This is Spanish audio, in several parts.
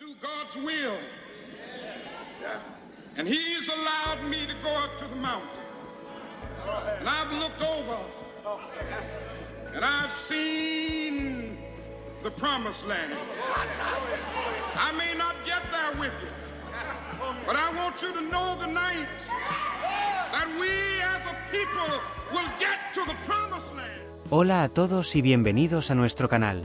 do God's will. And He's allowed me to go up to the mountain. And I've looked over and I've seen the promised land. I may not get there with you, but I want you to know tonight that we as a people will get to the promised land. Hola a todos y bienvenidos a nuestro canal.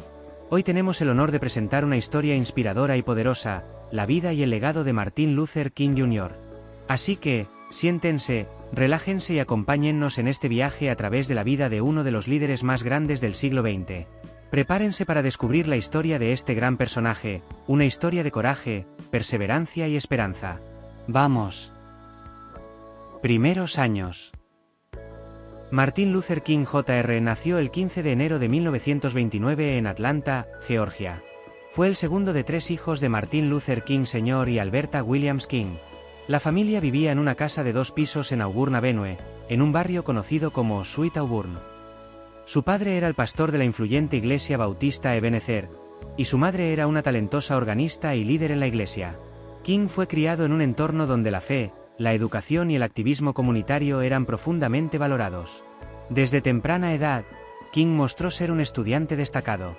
Hoy tenemos el honor de presentar una historia inspiradora y poderosa, la vida y el legado de Martin Luther King Jr. Así que, siéntense, relájense y acompáñennos en este viaje a través de la vida de uno de los líderes más grandes del siglo XX. Prepárense para descubrir la historia de este gran personaje, una historia de coraje, perseverancia y esperanza. ¡Vamos! Primeros años. Martin Luther King Jr. nació el 15 de enero de 1929 en Atlanta, Georgia. Fue el segundo de tres hijos de Martin Luther King Sr. y Alberta Williams King. La familia vivía en una casa de 2 pisos en Auburn Avenue, en un barrio conocido como Sweet Auburn. Su padre era el pastor de la influyente iglesia bautista Ebenezer, y su madre era una talentosa organista y líder en la iglesia. King fue criado en un entorno donde la fe, la educación y el activismo comunitario eran profundamente valorados. Desde temprana edad, King mostró ser un estudiante destacado.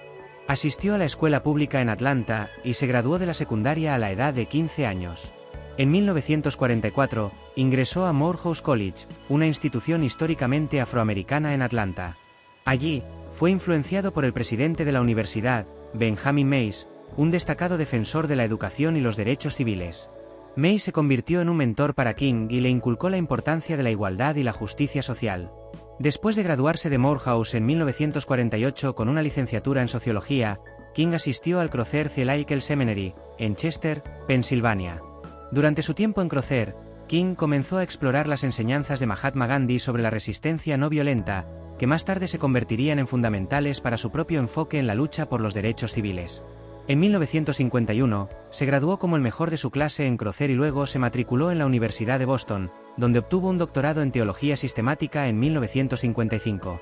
Asistió a la escuela pública en Atlanta y se graduó de la secundaria a la edad de 15 años. En 1944, ingresó a Morehouse College, una institución históricamente afroamericana en Atlanta. Allí, fue influenciado por el presidente de la universidad, Benjamin Mays, un destacado defensor de la educación y los derechos civiles. Mays se convirtió en un mentor para King y le inculcó la importancia de la igualdad y la justicia social. Después de graduarse de Morehouse en 1948 con una licenciatura en sociología, King asistió al Crother Theological Seminary, en Chester, Pensilvania. Durante su tiempo en Crother, King comenzó a explorar las enseñanzas de Mahatma Gandhi sobre la resistencia no violenta, que más tarde se convertirían en fundamentales para su propio enfoque en la lucha por los derechos civiles. En 1951, se graduó como el mejor de su clase en Crother y luego se matriculó en la Universidad de Boston, donde obtuvo un doctorado en teología sistemática en 1955.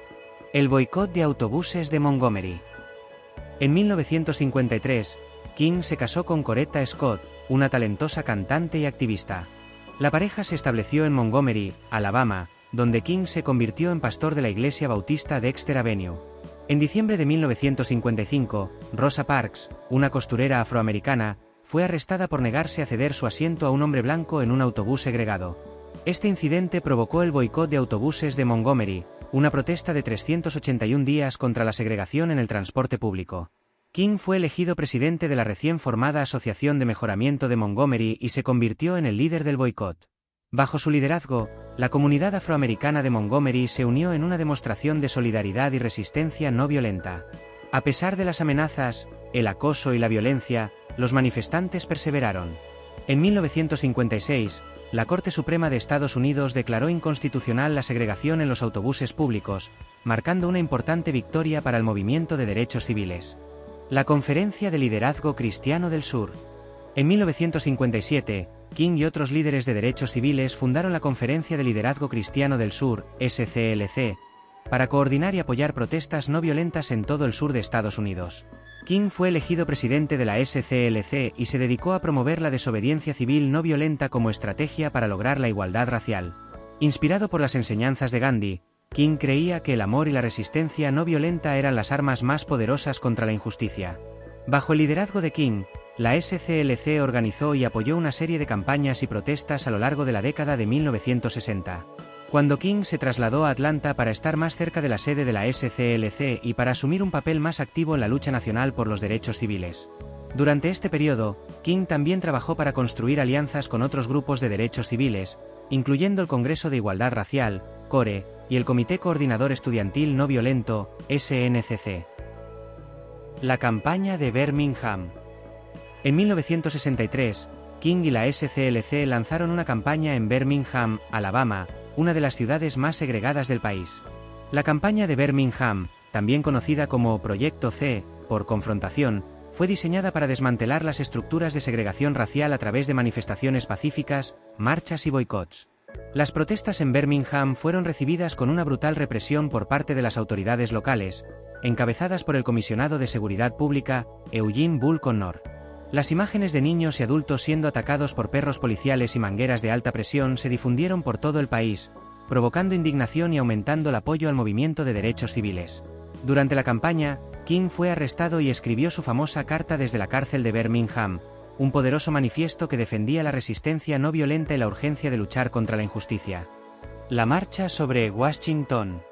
El boicot de autobuses de Montgomery. En 1953, King se casó con Coretta Scott, una talentosa cantante y activista. La pareja se estableció en Montgomery, Alabama, donde King se convirtió en pastor de la iglesia bautista Dexter Avenue. En diciembre de 1955, Rosa Parks, una costurera afroamericana, fue arrestada por negarse a ceder su asiento a un hombre blanco en un autobús segregado. Este incidente provocó el boicot de autobuses de Montgomery, una protesta de 381 días contra la segregación en el transporte público. King fue elegido presidente de la recién formada Asociación de Mejoramiento de Montgomery y se convirtió en el líder del boicot. Bajo su liderazgo, la comunidad afroamericana de Montgomery se unió en una demostración de solidaridad y resistencia no violenta. A pesar de las amenazas, el acoso y la violencia, los manifestantes perseveraron. En 1956, la Corte Suprema de Estados Unidos declaró inconstitucional la segregación en los autobuses públicos, marcando una importante victoria para el movimiento de derechos civiles. La Conferencia de Liderazgo Cristiano del Sur. En 1957, King y otros líderes de derechos civiles fundaron la Conferencia de Liderazgo Cristiano del Sur, SCLC, para coordinar y apoyar protestas no violentas en todo el sur de Estados Unidos. King fue elegido presidente de la SCLC y se dedicó a promover la desobediencia civil no violenta como estrategia para lograr la igualdad racial. Inspirado por las enseñanzas de Gandhi, King creía que el amor y la resistencia no violenta eran las armas más poderosas contra la injusticia. Bajo el liderazgo de King, la SCLC organizó y apoyó una serie de campañas y protestas a lo largo de la década de 1960. Cuando King se trasladó a Atlanta para estar más cerca de la sede de la SCLC y para asumir un papel más activo en la lucha nacional por los derechos civiles. Durante este periodo, King también trabajó para construir alianzas con otros grupos de derechos civiles, incluyendo el Congreso de Igualdad Racial, CORE, y el Comité Coordinador Estudiantil No Violento, SNCC. La campaña de Birmingham. En 1963, King y la SCLC lanzaron una campaña en Birmingham, Alabama, una de las ciudades más segregadas del país. La campaña de Birmingham, también conocida como Proyecto C, por confrontación, fue diseñada para desmantelar las estructuras de segregación racial a través de manifestaciones pacíficas, marchas y boicots. Las protestas en Birmingham fueron recibidas con una brutal represión por parte de las autoridades locales, encabezadas por el comisionado de Seguridad Pública, Eugene Bull Connor. Las imágenes de niños y adultos siendo atacados por perros policiales y mangueras de alta presión se difundieron por todo el país, provocando indignación y aumentando el apoyo al movimiento de derechos civiles. Durante la campaña, King fue arrestado y escribió su famosa carta desde la cárcel de Birmingham, un poderoso manifiesto que defendía la resistencia no violenta y la urgencia de luchar contra la injusticia. La marcha sobre Washington.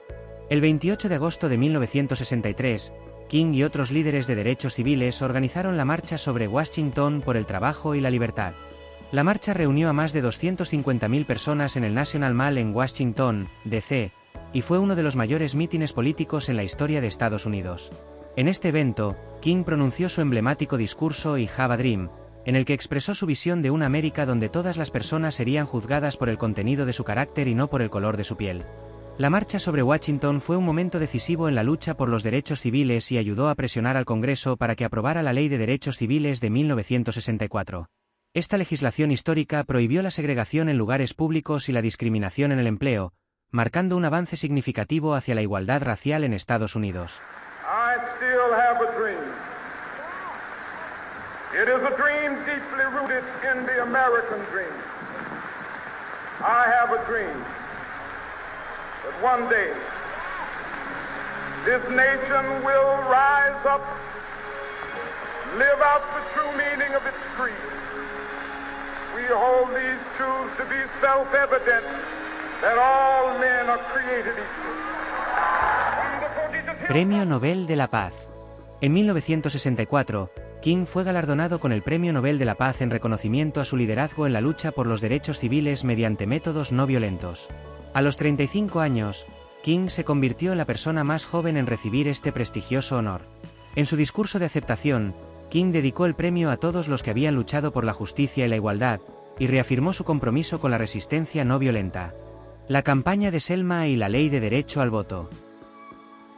El 28 de agosto de 1963, King y otros líderes de derechos civiles organizaron la marcha sobre Washington por el trabajo y la libertad. La marcha reunió a más de 250.000 personas en el National Mall en Washington, D.C., y fue uno de los mayores mítines políticos en la historia de Estados Unidos. En este evento, King pronunció su emblemático discurso I Have a Dream, en el que expresó su visión de una América donde todas las personas serían juzgadas por el contenido de su carácter y no por el color de su piel. La marcha sobre Washington fue un momento decisivo en la lucha por los derechos civiles y ayudó a presionar al Congreso para que aprobara la Ley de Derechos Civiles de 1964. Esta legislación histórica prohibió la segregación en lugares públicos y la discriminación en el empleo, marcando un avance significativo hacia la igualdad racial en Estados Unidos. I still have a dream. It is a dream deeply rooted in the American dream. I have a dream that one day this nation will rise up, live out the true meaning of its creed. We hold these truths to be self-evident that all men are created equal. Premio Nobel de la Paz. En 1964, King fue galardonado con el Premio Nobel de la Paz en reconocimiento a su liderazgo en la lucha por los derechos civiles mediante métodos no violentos. A los 35 años, King se convirtió en la persona más joven en recibir este prestigioso honor. En su discurso de aceptación, King dedicó el premio a todos los que habían luchado por la justicia y la igualdad, y reafirmó su compromiso con la resistencia no violenta. La campaña de Selma y la ley de derecho al voto.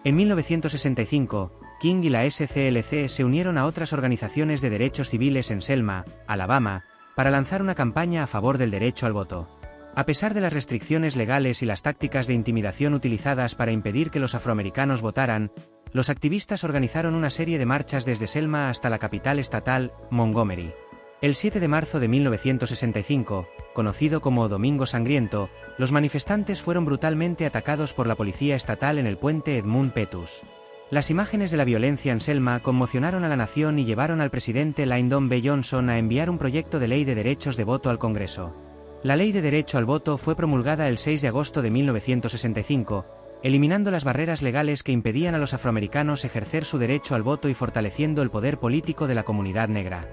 En 1965, King y la SCLC se unieron a otras organizaciones de derechos civiles en Selma, Alabama, para lanzar una campaña a favor del derecho al voto. A pesar de las restricciones legales y las tácticas de intimidación utilizadas para impedir que los afroamericanos votaran, los activistas organizaron una serie de marchas desde Selma hasta la capital estatal, Montgomery. El 7 de marzo de 1965, conocido como Domingo Sangriento, los manifestantes fueron brutalmente atacados por la policía estatal en el puente Edmund Pettus. Las imágenes de la violencia en Selma conmocionaron a la nación y llevaron al presidente Lyndon B. Johnson a enviar un proyecto de ley de derechos de voto al Congreso. La ley de derecho al voto fue promulgada el 6 de agosto de 1965, eliminando las barreras legales que impedían a los afroamericanos ejercer su derecho al voto y fortaleciendo el poder político de la comunidad negra.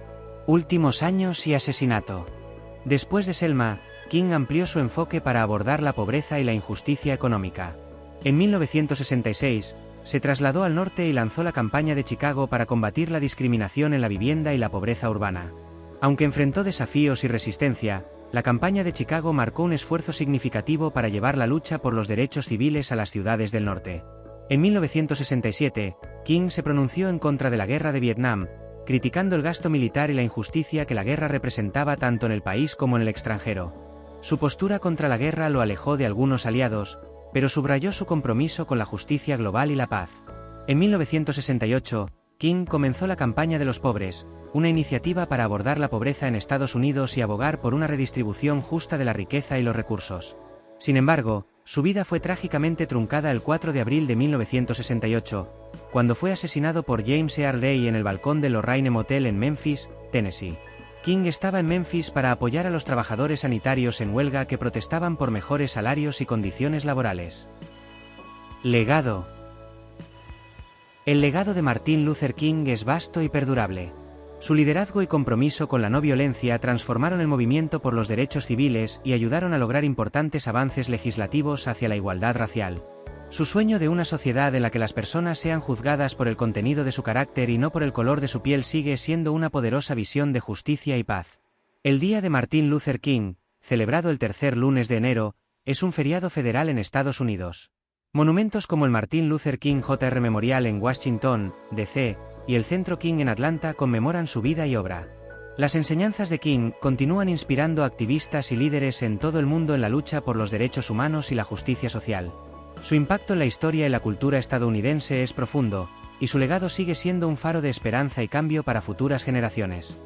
Últimos años y asesinato. Después de Selma, King amplió su enfoque para abordar la pobreza y la injusticia económica. En 1966, se trasladó al norte y lanzó la campaña de Chicago para combatir la discriminación en la vivienda y la pobreza urbana. Aunque enfrentó desafíos y resistencia, la campaña de Chicago marcó un esfuerzo significativo para llevar la lucha por los derechos civiles a las ciudades del norte. En 1967, King se pronunció en contra de la guerra de Vietnam, criticando el gasto militar y la injusticia que la guerra representaba tanto en el país como en el extranjero. Su postura contra la guerra lo alejó de algunos aliados, pero subrayó su compromiso con la justicia global y la paz. En 1968, King comenzó la campaña de los pobres, una iniciativa para abordar la pobreza en Estados Unidos y abogar por una redistribución justa de la riqueza y los recursos. Sin embargo, su vida fue trágicamente truncada el 4 de abril de 1968, cuando fue asesinado por James Earl Ray en el balcón del Lorraine Motel en Memphis, Tennessee. King estaba en Memphis para apoyar a los trabajadores sanitarios en huelga que protestaban por mejores salarios y condiciones laborales. Legado. El legado de Martin Luther King es vasto y perdurable. Su liderazgo y compromiso con la no violencia transformaron el movimiento por los derechos civiles y ayudaron a lograr importantes avances legislativos hacia la igualdad racial. Su sueño de una sociedad en la que las personas sean juzgadas por el contenido de su carácter y no por el color de su piel sigue siendo una poderosa visión de justicia y paz. El Día de Martin Luther King, celebrado el tercer lunes de enero, es un feriado federal en Estados Unidos. Monumentos como el Martin Luther King Jr. Memorial en Washington, D.C., y el Centro King en Atlanta conmemoran su vida y obra. Las enseñanzas de King continúan inspirando a activistas y líderes en todo el mundo en la lucha por los derechos humanos y la justicia social. Su impacto en la historia y la cultura estadounidense es profundo, y su legado sigue siendo un faro de esperanza y cambio para futuras generaciones.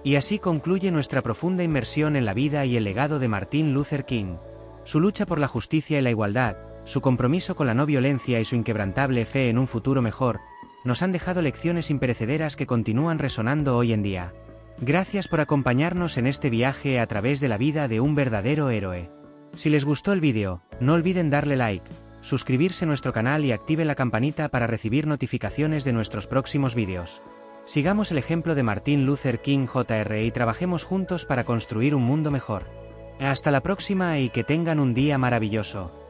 Y así concluye nuestra profunda inmersión en la vida y el legado de Martin Luther King. Su lucha por la justicia y la igualdad, su compromiso con la no violencia y su inquebrantable fe en un futuro mejor, nos han dejado lecciones imperecederas que continúan resonando hoy en día. Gracias por acompañarnos en este viaje a través de la vida de un verdadero héroe. Si les gustó el vídeo, no olviden darle like, suscribirse a nuestro canal y activen la campanita para recibir notificaciones de nuestros próximos vídeos. Sigamos el ejemplo de Martin Luther King Jr. y trabajemos juntos para construir un mundo mejor. Hasta la próxima y que tengan un día maravilloso.